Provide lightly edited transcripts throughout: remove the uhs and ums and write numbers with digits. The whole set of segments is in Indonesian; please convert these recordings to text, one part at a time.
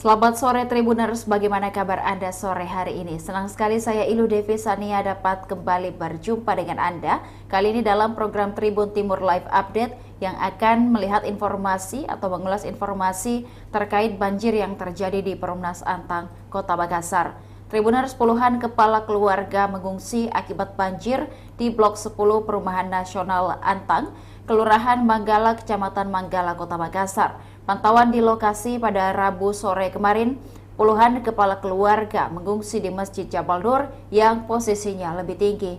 Selamat sore Tribuners, bagaimana kabar Anda sore hari ini? Senang sekali saya Ilu Devi Sania dapat kembali berjumpa dengan Anda. Kali ini dalam program Tribun Timur Live Update yang akan melihat informasi atau mengulas informasi terkait banjir yang terjadi di Perumnas Antang, Kota Makassar. Tribuners, puluhan kepala keluarga mengungsi akibat banjir di Blok 10 Perumahan Nasional Antang, Kelurahan Manggala, Kecamatan Manggala, Kota Makassar. Pantauan di lokasi pada Rabu sore kemarin, puluhan kepala keluarga mengungsi di Masjid Jabal Nur yang posisinya lebih tinggi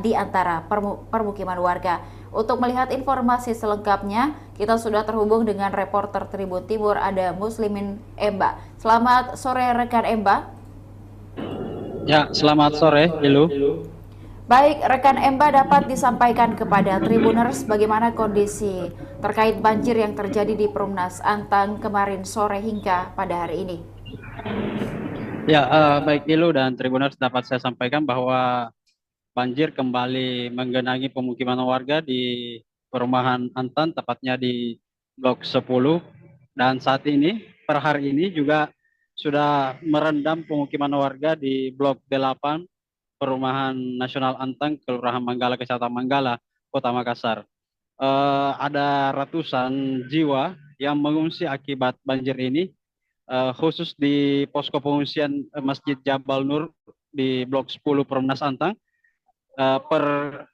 di antara permukiman warga. Untuk melihat informasi selengkapnya, kita sudah terhubung dengan reporter Tribun Timur, ada Muslimin Emba. Selamat sore rekan Emba. Ya, selamat sore, Ilu. Baik, rekan Emba dapat disampaikan kepada Tribuners bagaimana kondisi terkait banjir yang terjadi di Perumnas Antang kemarin sore hingga pada hari ini. Ya, baik Ilu dan Tribuners, dapat saya sampaikan bahwa banjir kembali menggenangi pemukiman warga di Perumahan Antan, tepatnya di Blok 10. Dan saat ini, per hari ini juga sudah merendam pemukiman warga di Blok 8 Perumahan Nasional Antang, Kelurahan Manggala, Kecamatan Manggala, Kota Makassar. Ada ratusan jiwa yang mengungsi akibat banjir ini, khusus di posko pengungsian Masjid Jabal Nur di Blok 10 Perumnas Antang. Per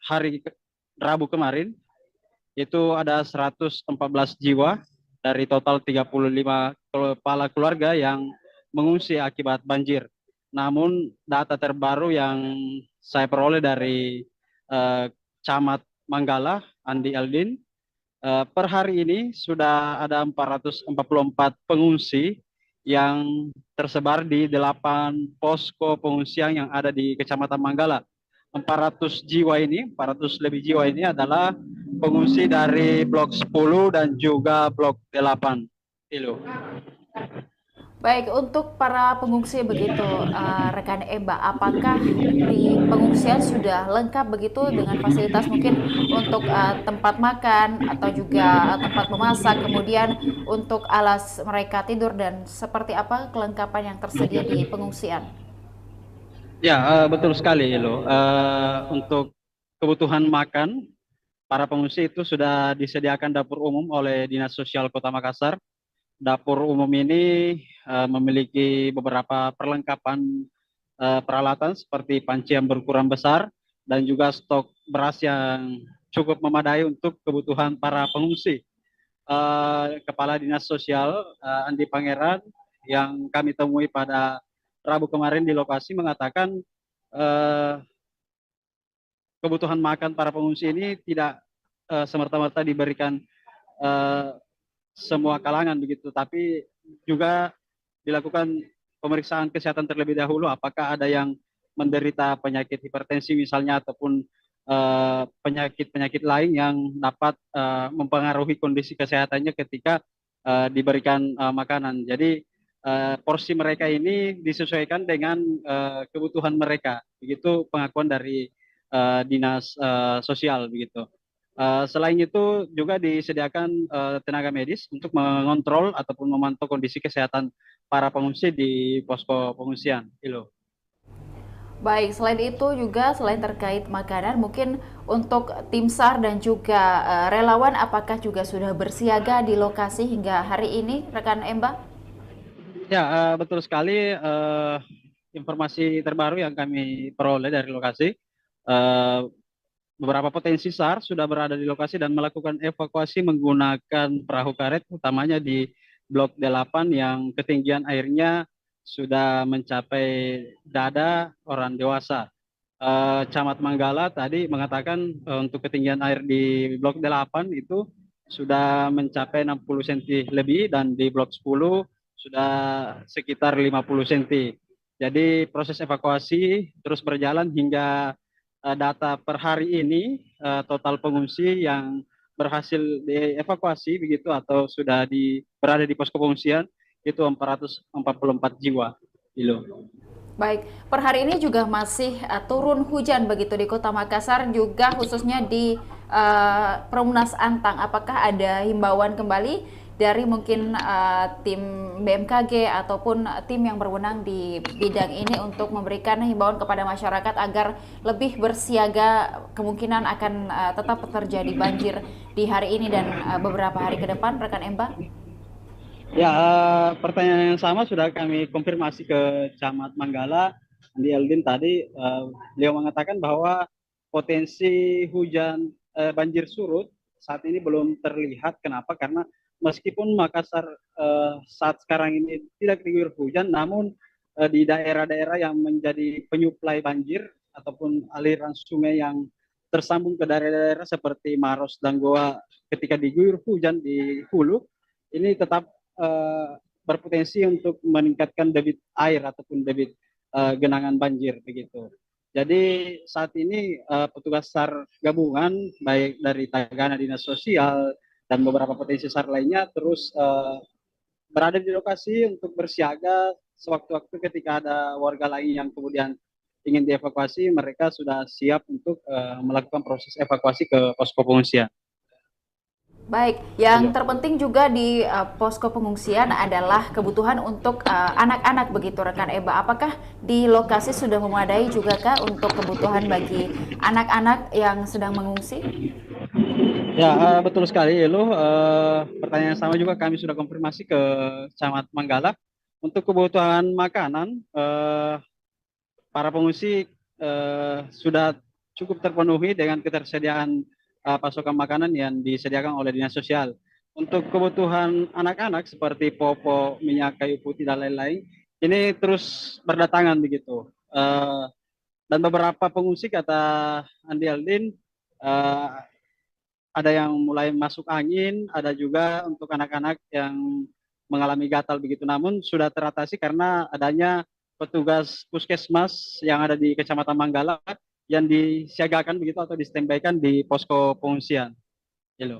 hari Rabu kemarin itu ada 114 jiwa dari total 35 kepala keluarga yang mengungsi akibat banjir. Namun data terbaru yang saya peroleh dari Camat Manggala, Andi Eldin, per hari ini sudah ada 444 pengungsi yang tersebar di 8 posko pengungsian yang ada di Kecamatan Manggala. 400 jiwa ini, 400 lebih jiwa ini adalah pengungsi dari Blok 10 dan juga Blok 8. Ilo. Baik, untuk para pengungsi begitu, rekan Emba, apakah di pengungsian sudah lengkap begitu dengan fasilitas mungkin untuk tempat makan atau juga tempat memasak, kemudian untuk alas mereka tidur dan seperti apa kelengkapan yang tersedia di pengungsian? Ya, betul sekali, Ilo. Untuk kebutuhan makan, para pengungsi itu sudah disediakan dapur umum oleh Dinas Sosial Kota Makassar. Dapur umum ini memiliki beberapa perlengkapan peralatan seperti panci yang berukuran besar dan juga stok beras yang cukup memadai untuk kebutuhan para pengungsi. Kepala Dinas Sosial Andi Pangeran yang kami temui pada Rabu kemarin di lokasi mengatakan eh, kebutuhan makan para pengungsi ini tidak semerta-merta diberikan eh, semua kalangan begitu, tapi juga dilakukan pemeriksaan kesehatan terlebih dahulu apakah ada yang menderita penyakit hipertensi misalnya ataupun penyakit-penyakit lain yang dapat mempengaruhi kondisi kesehatannya ketika diberikan makanan. Jadi porsi mereka ini disesuaikan dengan kebutuhan mereka. Begitu pengakuan dari dinas sosial begitu. Selain itu juga disediakan tenaga medis untuk mengontrol ataupun memantau kondisi kesehatan para pengungsi di posko pengungsian. Ilo. Baik, selain itu juga selain terkait makanan, mungkin untuk tim SAR dan juga relawan apakah juga sudah bersiaga di lokasi hingga hari ini, rekan Emba? Ya, betul sekali. Informasi terbaru yang kami peroleh dari lokasi, eh, beberapa potensi SAR sudah berada di lokasi dan melakukan evakuasi menggunakan perahu karet, utamanya di Blok 8 yang ketinggian airnya sudah mencapai dada orang dewasa. Camat Manggala tadi mengatakan untuk ketinggian air di Blok 8 itu sudah mencapai 60 cm lebih dan di Blok 10 sudah sekitar 50 cm. Jadi proses evakuasi terus berjalan hingga data per hari ini total pengungsi yang berhasil dievakuasi begitu atau sudah berada di posko pengungsian itu 444 jiwa. Ilo. Baik, per hari ini juga masih turun hujan begitu di Kota Makassar, juga khususnya di Perumnas Antang. Apakah ada himbauan kembali dari mungkin tim BMKG ataupun tim yang berwenang di bidang ini untuk memberikan himbauan kepada masyarakat agar lebih bersiaga, kemungkinan akan tetap terjadi banjir di hari ini dan beberapa hari ke depan, rekan Emba? Ya, pertanyaan yang sama sudah kami konfirmasi ke Camat Manggala, Andi Eldin tadi. Beliau mengatakan bahwa potensi hujan banjir surut saat ini belum terlihat. Kenapa? Karena meskipun Makassar saat sekarang ini tidak diguyur hujan, namun di daerah-daerah yang menjadi penyuplai banjir ataupun aliran sungai yang tersambung ke daerah-daerah seperti Maros dan Goa, ketika diguyur hujan di hulu, ini tetap berpotensi untuk meningkatkan debit air ataupun debit genangan banjir begitu. Jadi saat ini petugas SAR gabungan baik dari Tagana Dinas Sosial dan beberapa potensi SAR lainnya terus berada di lokasi untuk bersiaga. Sewaktu-waktu ketika ada warga lain yang kemudian ingin dievakuasi, mereka sudah siap untuk melakukan proses evakuasi ke posko pengungsian. Baik, yang terpenting juga di posko pengungsian adalah kebutuhan untuk anak-anak begitu rekan Eba. Apakah di lokasi sudah memadai juga Kak untuk kebutuhan bagi anak-anak yang sedang mengungsi? Ya, betul sekali Elo. Pertanyaan yang sama juga kami sudah konfirmasi ke Camat Manggala. Untuk kebutuhan makanan, para pengungsi sudah cukup terpenuhi dengan ketersediaan pasokan makanan yang disediakan oleh Dinas Sosial. Untuk kebutuhan anak-anak seperti popok, minyak kayu putih dan lain-lain, ini terus berdatangan begitu. Dan beberapa pengungsi kata Andi Aldin, ada yang mulai masuk angin, ada juga untuk anak-anak yang mengalami gatal begitu. Namun sudah teratasi karena adanya petugas puskesmas yang ada di Kecamatan Manggala yang disiagakan begitu atau distembaykan di posko pengungsian. Halo.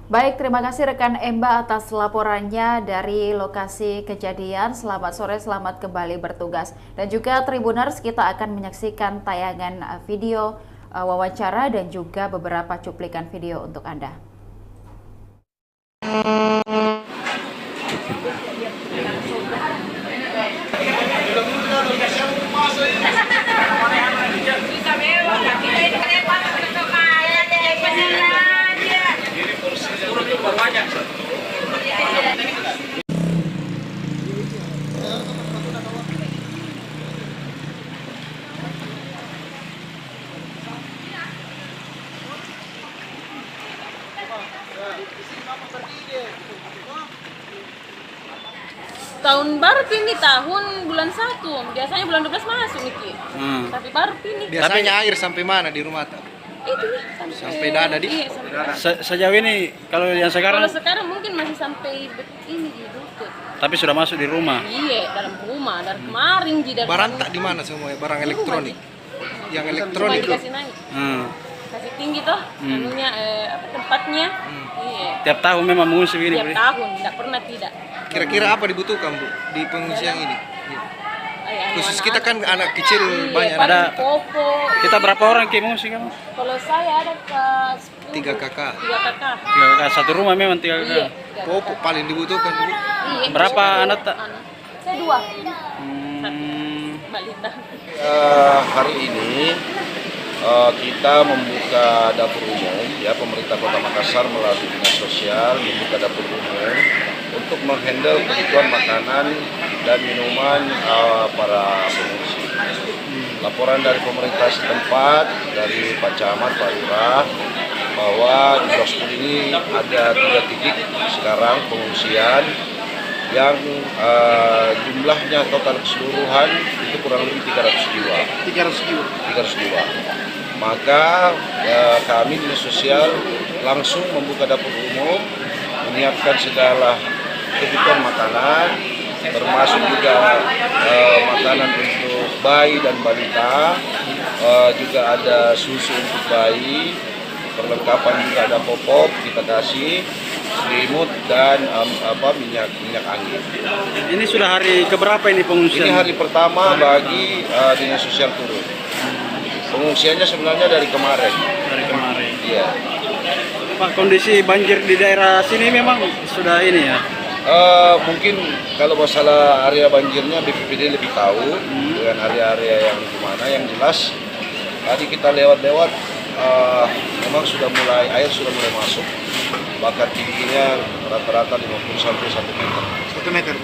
Baik, terima kasih rekan Emba atas laporannya dari lokasi kejadian. Selamat sore, selamat kembali bertugas. Dan juga Tribuners, kita akan menyaksikan tayangan video wawancara dan juga beberapa cuplikan video untuk Anda. Tahun baru ini tahun bulan 1, biasanya bulan 12 masuk Niki. Tapi baru ini. Biasanya air sampai mana di rumah tak? Itu Sampai dada di. Iya, sampai dada. Sejauh ini kalau yang sekarang, Kalau sekarang mungkin masih sampai ini di lutut. tapi sudah masuk di rumah. Iya, dalam rumah dari kemarin dari Barang tak di mana semua barang elektronik. Yang Cuma elektronik itu. dikasih naik. Kasih tinggi toh, anunya tempatnya. Iya. Tiap tahun memang mengungsi begini. Tiap tahun, tidak pernah tidak. Kira-kira apa dibutuhkan Bu di pengungsian ini? Khusus Anak-anak. kita kan anak kecil Iya, banyak. paling Ada- popo. Kita berapa orang ke mengungsi kamu? Kalau saya ada ke 10. 3 kakak. 3 kakak. Tiga kakak, satu rumah memang tiga Iya. kakak. tiga Popok kakak. paling dibutuhkan Bu. Iya. Berapa anak tak? Saya 2. Hmm, Balita. Hari ini kita membuka dapur umum, ya pemerintah Kota Makassar melalui Dinas Sosial membuka dapur umum untuk menghandle kebutuhan makanan dan minuman para pengungsi. Laporan dari pemerintah setempat, dari Pak Camat, Pak Lurah, bahwa di posko ini ada 3 titik sekarang pengungsian yang jumlahnya total keseluruhan itu kurang lebih 300 jiwa. 300 jiwa. Maka kami Dinas Sosial langsung membuka dapur umum, menyiapkan segala kebutuhan makanan, termasuk juga makanan untuk bayi dan balita, juga ada susu untuk bayi, perlengkapan juga ada popok kita kasih, selimut dan minyak angin. ini sudah hari keberapa ini pengungsian? Ini hari pertama bagi Dinas Sosial turun. Pengungsiannya sebenarnya dari kemarin. Dari kemarin. Iya. Pak, kondisi banjir di daerah sini memang sudah ini ya. Mungkin kalau masalah area banjirnya BPBD lebih tahu dengan area-area yang gimana. Yang jelas tadi kita lewat-lewat memang air sudah mulai masuk, bahkan tingginya rata-rata 50 sampai 1 meter. 1 meter.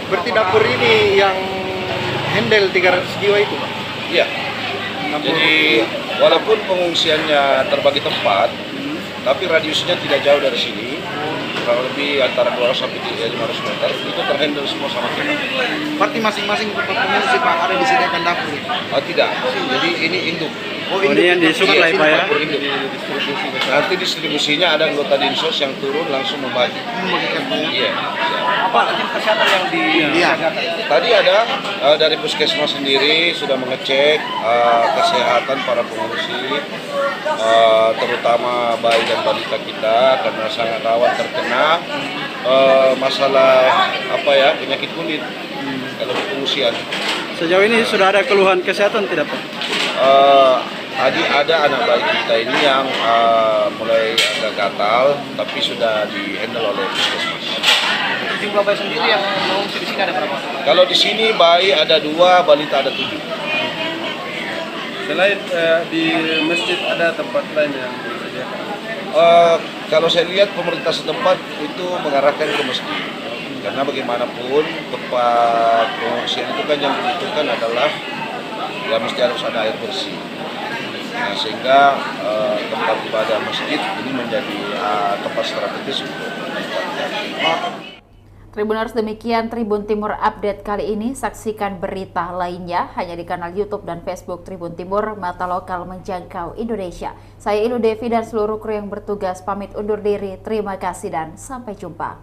Berarti dapur ini yang handle 300 jiwa itu, Pak? Iya. Jadi walaupun pengungsiannya terbagi tempat, tapi radiusnya tidak jauh dari sini, kurang lebih antara 200 sampai 500 meter, itu terhandle semua sama kita. Berarti masing-masing tempat pengungsi, Pak, ada disediakan dapur? Tidak, jadi ini induk. Oh, ini yang disupply lah, Pak, ya? Dapur induk. Nanti distribusinya ada anggota Dinsos yang turun langsung membagi. Membagikan, Pak, ya? Iya. Apa tim kesehatan yang disiagakan? Tadi ada dari puskesmas sendiri sudah mengecek kesehatan para pengungsi, terutama bayi dan balita kita karena sangat rawan terkena masalah penyakit kulit kalau di pengungsian. Sejauh ini sudah ada keluhan kesehatan tidak, Pak? Tadi ada anak bayi kita ini yang mulai agak gatal, tapi sudah di-handle oleh puskesmas. Jumlah bayi sendiri yang mengungsi di sini ada berapa? Kalau di sini bayi ada 2, balita ada 7. Selain di masjid ada tempat lain yang disediakan? Kalau saya lihat pemerintah setempat itu mengarahkan ke masjid. Karena bagaimanapun tempat pengungsian itu kan yang dibutuhkan adalah ya mesti harus ada air bersih. Nah, sehingga tempat ibadah masjid ini menjadi tempat strategis untuk ditempatkan. Tribuners, demikian Tribun Timur Update kali ini. Saksikan berita lainnya hanya di kanal YouTube dan Facebook Tribun Timur, mata lokal menjangkau Indonesia. Saya Ilu Devi dan seluruh kru yang bertugas pamit undur diri. Terima kasih dan sampai jumpa.